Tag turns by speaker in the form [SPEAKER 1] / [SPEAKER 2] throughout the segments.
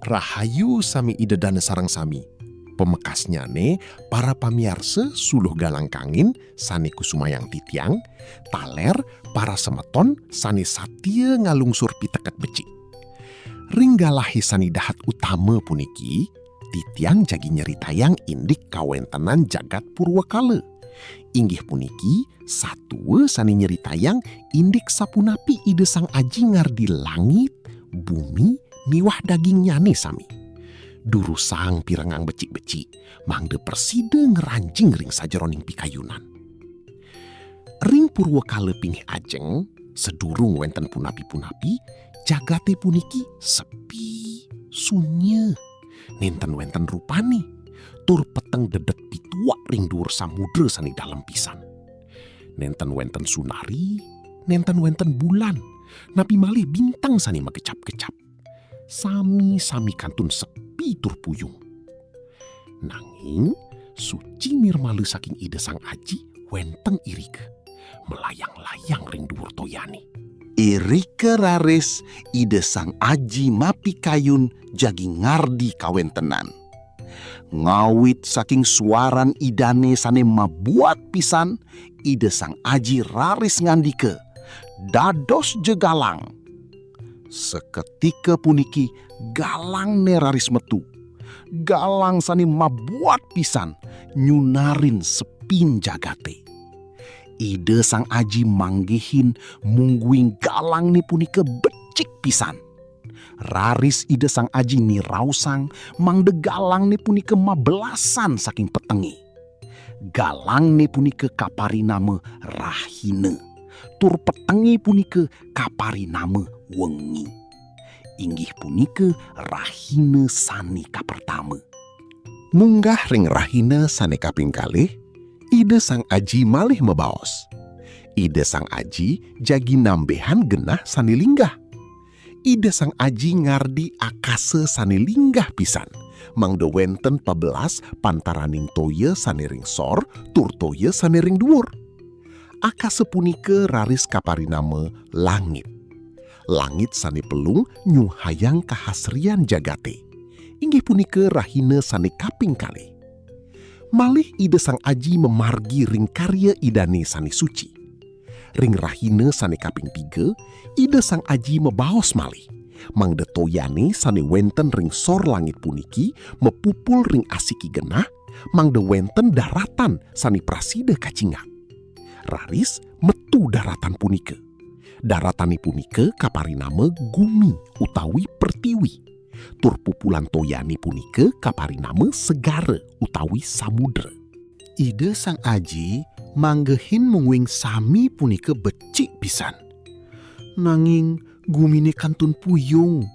[SPEAKER 1] Rahayu sami idedana sareng sami. Pemekasnya ne para pamiarsa suluh galang kangin sani kusumayang titiang, taler para semeton sani satia ngalungsur piteket becik. Ringgalahi sani dahat utama puniki, titiang jagi nyeritayang indik kawentenan jagat purwakala. Inggih puniki satua sani nyeritayang indik sapunapi ide sang aji ngardi langit, bumi, miwah daging nyane sami. Duru sang pirengang becik-becik, mangde persida ngeranjing ring sajeroning pikayunan. Ring purwakala pingih ajeng, sedurung wenten punapi-punapi, jagate puniki sepi, sunye. Nenten wenten rupani, tur peteng dedet pituak ring dur samudra sani dalam pisan. Nenten wenten sunari, nenten wenten bulan, napi malih bintang sani magecap-gecap. Sami-sami kantun sepi tur puyung. Nanging suci nirmalu saking ide sang aji wenteng irike, melayang-layang ring dhuwur toyani.
[SPEAKER 2] Irike raris ide sang aji mapi kayun jagi ngardi kawentenan. Ngawit saking suaran idane sane mabuat pisan, ide sang aji raris ngandike, dados jegalang. Seketika puniki galang ne raris metu. Galang sani mabuat pisan nyunarin sepin jagate. Ide sang aji manggihin mungguing galang ni punika becik pisan. Raris ide sang aji ni rausang mangde galang ni punika mabelasan saking petengi. Galang ni punika kapari nama Rahina. Tur petengi punika kapari nama wengi. Inggih punika Rahina sani kapertama.
[SPEAKER 1] Munggah ring Rahina sane kaping kalih, ide sang aji malih mebaos. Ide sang aji jagi nambehan genah sani linggah. Ide sang aji ngardi akase sani linggah pisan. Mangde wenten 14 pantaraning toya sani ring sor, tur toya sani ring dhuwur. Akase punika raris kapari nama langit. Langit sani pelung nyuhayang kahasrian jagate. Inggih punika Rahina sani kaping kalih. Malih ide sang aji memargi ring karya idane sani suci. Ring Rahina sani kaping 3, ide sang aji mebaos malih. Mangde toyane sani wenten ring sor langit puniki mepupul ring asiki genah, mangde wenten daratan sani prasida kacingak. Raris metu daratan punika. Daratani punika kapari nama Gumi utawi Pertiwi. Tur pupulan toyani punika kapari nama Segara utawi Samudra.
[SPEAKER 2] Ide sang aji manggehin mungwing sami punika becik pisan. Nanging gumine kantun puyung,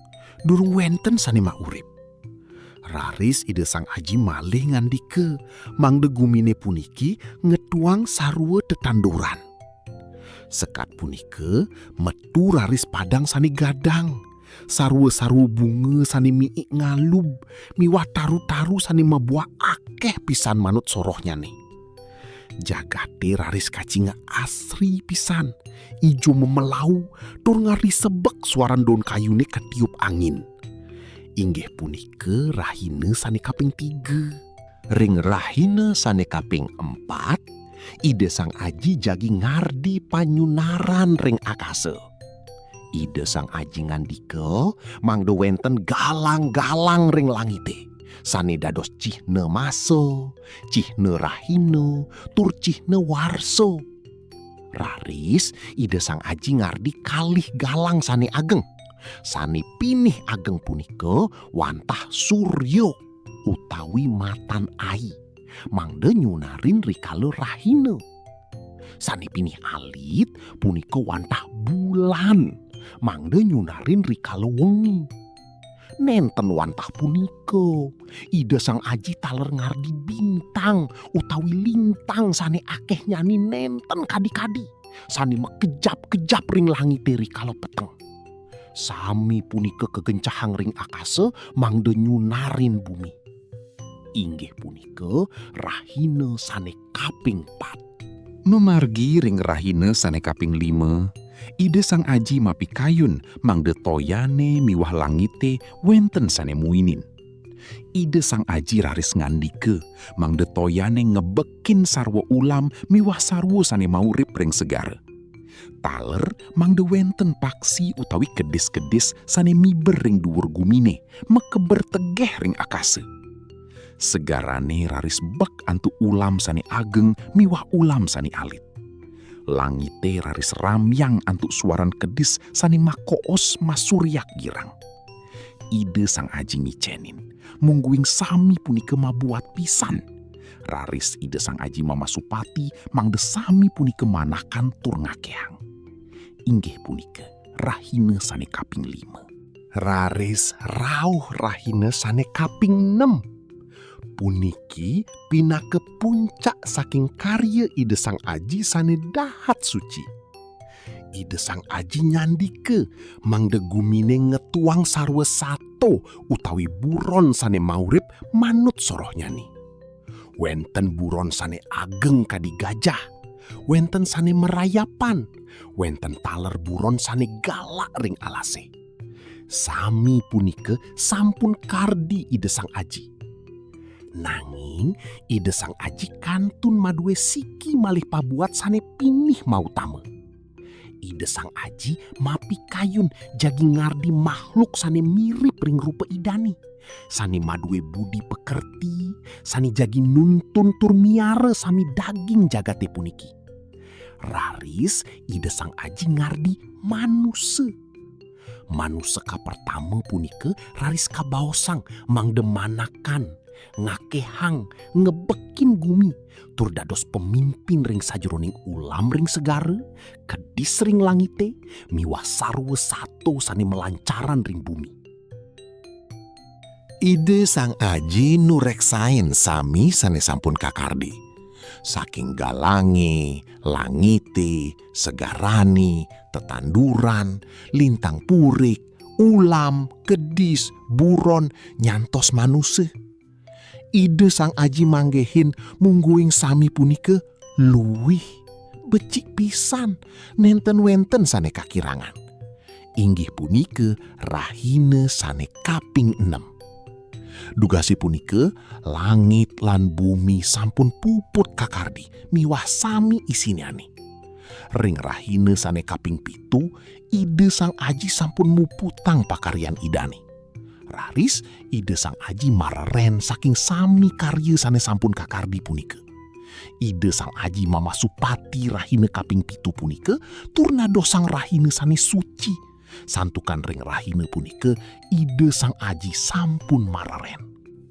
[SPEAKER 2] durung wenten sani maurip. Raris ide sang aji malih ngandike, mangde gumine puniki ngetuang sarua tetanduran. Sekat punika metu raris padang sani gadang. Sarua-sarua bunga sani miik ngalub, miwah taru-taru sani mabuah akeh pisan manut sorohnya nih. Jagate raris kacinga asri pisan, ijo memelau, tur ngari sebek suaran daun kayune ketiup angin. Inggih punika Rahina sani kaping 3. Ring Rahina sani kaping 4, ide sang aji jagi ngardi panyunaran ring akase. Ide sang aji ngandika mangde wenten galang-galang ring langite. Sane dados cihna maso, cihna Rahina, tur cihna warso. Raris ide sang aji ngardi kalih galang sane ageng. Sane pinih ageng punika wantah Suryo utawi matan ai. Mangde nyunarin rikala Rahina. Sane pinih alit punika wantah bulan. Mangde nyunarin rikala wengi. Nenten wantah punika ide sang aji taler ngardi bintang utawi lintang sane akeh nyani nenten kadi-kadi. Sane mekejap-kejap ring langite rikala peteng. Sami punika kegencahang ring akase mangde nyunarin bumi. Inggih punika Rahina sane kaping 4.
[SPEAKER 3] Memargi ring Rahina sane kaping 5, Ide sang aji mapi kayun mangde toyane miwah langite wenten sane muinin. Ide sang aji raris ngandike mangde toyane ngebekin sarwo ulam miwah sarwo sane maurip ring segara. Taler mangde wenten paksi utawi kedis-kedis sane miber ring dhuwur gumine mekeber tegeh ring akase. Segarane raris bek antu ulam sane ageng miwah ulam sane alit. Langite raris ramyang antu suaran kedis sane makoos masuryak girang. Ide sang aji ngicenin, mungguing sami punika mabuat pisan. Raris ide sang aji mama supati mangde sami punika manakan tur ngakehang. Inggih punika rahina sane kaping 5.
[SPEAKER 1] Raris rauh rahina sane kaping 6. Puniki pina ke puncak saking karya ide sang aji sane dahat suci. Ide sang aji nyandike mangde gumine ngetuang sarwa sato utawi buron sane maurip manut soroh nyani. Wenten buron sane ageng kadi gajah, wenten sane merayapan, wenten taler buron sane galak ring alase. Sami punike sampun kardi ide sang aji. Nanging ide sang aji kantun madue siki malih pabuat sane pinih mau tame. Ide sang aji mapi kayun jagi ngardi makhluk sane mirip ring rupa idani. Sane madue budi pekerti, sane jagi nuntun tur miara sami daging jagate puniki. Raris ide sang aji ngardi manusia. Manusia ka pertama punika raris kabaosang mangde manakan, ngakehang, ngebekin gumi, tur dados pemimpin ring sajeroning ulam ring segara, kedis ring langite, miwah sarwa sato sane melancaran ring bumi.
[SPEAKER 2] Ide sang aji nureksain sami sane sampun kakardi. Saking galange, langite, segarani, tetanduran, lintang purik, ulam, kedis, buron, nyantos manusia. Ide sang aji manggehin mungguing sami punike luwih becik pisan nenten wenten sane kakirangan. Inggih punike rahina sane kaping 6. Dugasi punike langit lan bumi sampun puput kakardi miwah sami isiniane. Ring rahina sane kaping 7 ide sang aji sampun muputang pakaryan idane. Raris ide sang aji mareren saking sami karya sane sampun kakardi punika. Ide sang aji mama supati rahina kaping 7 punika turnado sang rahina sane suci. Santukan ring rahina punika ide sang aji sampun mareren.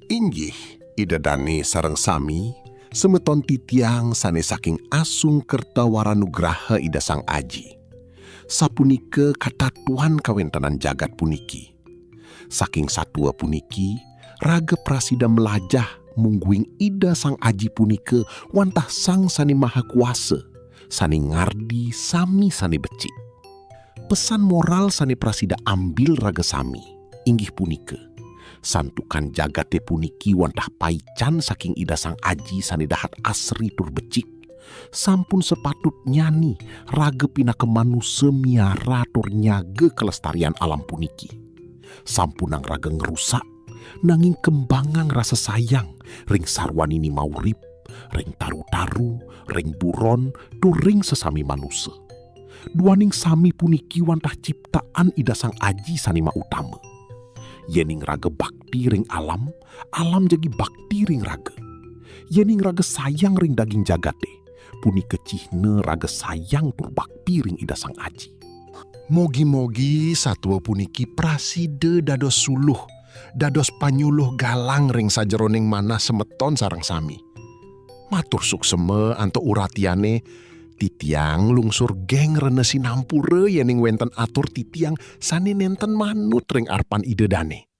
[SPEAKER 1] Inggih ide dani sareng sami semeton titiang sane saking asung kertawaranugraha ida sang aji. Sapunika katatuan kawentanan jagat puniki. Saking satua puniki, raga prasida melajah mungguing ida sang aji punika wantah sang sane maha kuasa, sane ngardi sami sane becik. Pesan moral sane prasida ambil raga sami, inggih punika. Santukan jagate puniki wantah paican saking ida sang aji sane dahat asri tur becik. Sampun sepatut nyani raga pinaka manusia miara tur nyaga kelestarian alam puniki. Sampunang raga ngerusak, nanging kembangang rasa sayang ring sarwanini maurip, ring taru-taru, ring buron, tur ring sesami manusia. Duaning sami puniki wantah ciptaan ida sang aji sanima utama. Yening raga bakti ring alam, alam jagi bakti ring raga. Yening raga sayang ring daging jagate, punika cihne raga sayang tur bakti ring ida sang aji.
[SPEAKER 2] Mogi-mogi satwa puniki praside dados suluh, dados panyuluh galang ring sajeroning manah semeton sareng sami. Matur sukseme anto uratiane titiang lungsur geng rene sinampure yening wenten atur titiang sane nenten manut ring arpan ide dane.